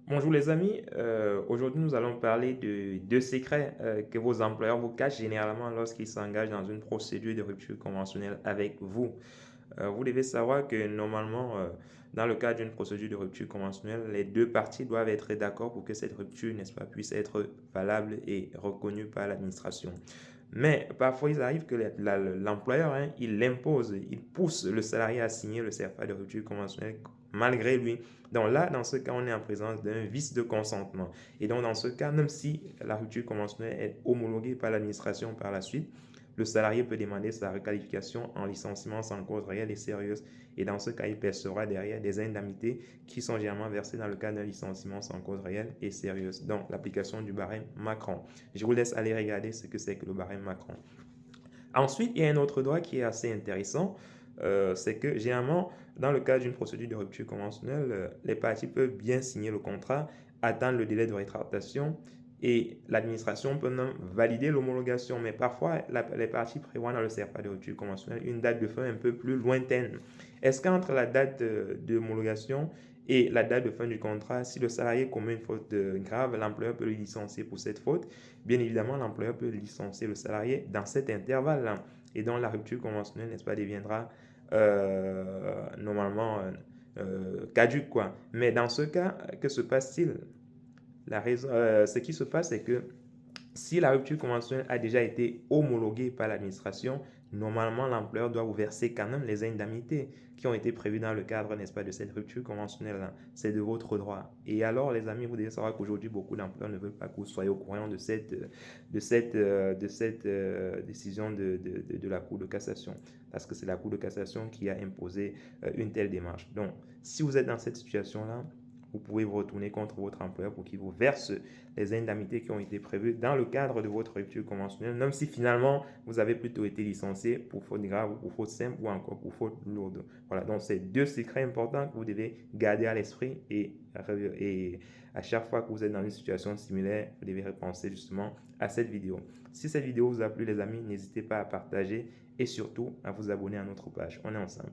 Bonjour les amis, aujourd'hui nous allons parler de deux secrets que vos employeurs vous cachent généralement lorsqu'ils s'engagent dans une procédure de rupture conventionnelle avec vous. Vous devez savoir que normalement, dans le cadre d'une procédure de rupture conventionnelle, les deux parties doivent être d'accord pour que cette rupture, n'est-ce pas, puisse être valable et reconnue par l'administration. Mais parfois, il arrive que l'employeur, il impose, il pousse le salarié à signer le certificat de rupture conventionnelle malgré lui. Donc là, dans ce cas, on est en présence d'un vice de consentement. Et donc, dans ce cas, même si la rupture conventionnelle est homologuée par l'administration par la suite, le salarié peut demander sa requalification en licenciement sans cause réelle et sérieuse. Et dans ce cas, il percevra derrière des indemnités qui sont généralement versées dans le cas d'un licenciement sans cause réelle et sérieuse. Donc, l'application du barème Macron. Je vous laisse aller regarder ce que c'est que le barème Macron. Ensuite, il y a un autre droit qui est assez intéressant. C'est que généralement, dans le cas d'une procédure de rupture conventionnelle, les parties peuvent bien signer le contrat, attendre le délai de rétractation et l'administration peut même valider l'homologation. Mais parfois, les parties prévoient dans le certificat de rupture conventionnelle une date de fin un peu plus lointaine. Est-ce qu'entre la date d'homologation et la date de fin du contrat, si le salarié commet une faute grave, l'employeur peut le licencier pour cette faute? Bien évidemment, l'employeur peut licencier le salarié dans cet intervalle-là. Et donc, la rupture conventionnelle, n'est-ce pas, deviendra normalement caduque, quoi. Mais dans ce cas, que se passe-t-il? Ce qui se passe, c'est que si la rupture conventionnelle a déjà été homologuée par l'administration, normalement, l'employeur doit vous verser quand même les indemnités qui ont été prévues dans le cadre, n'est-ce pas, de cette rupture conventionnelle-là. C'est de votre droit. Et alors, les amis, vous devez savoir qu'aujourd'hui, beaucoup d'employeurs ne veulent pas que vous soyez au courant de cette décision de la Cour de cassation. Parce que c'est la Cour de cassation qui a imposé une telle démarche. Donc, si vous êtes dans cette situation-là, vous pouvez vous retourner contre votre employeur pour qu'il vous verse les indemnités qui ont été prévues dans le cadre de votre rupture conventionnelle, même si finalement vous avez plutôt été licencié pour faute grave ou pour faute simple ou encore pour faute lourde. Voilà, donc c'est deux secrets importants que vous devez garder à l'esprit et à chaque fois que vous êtes dans une situation similaire, vous devez repenser justement à cette vidéo. Si cette vidéo vous a plu les amis, n'hésitez pas à partager et surtout à vous abonner à notre page. On est ensemble.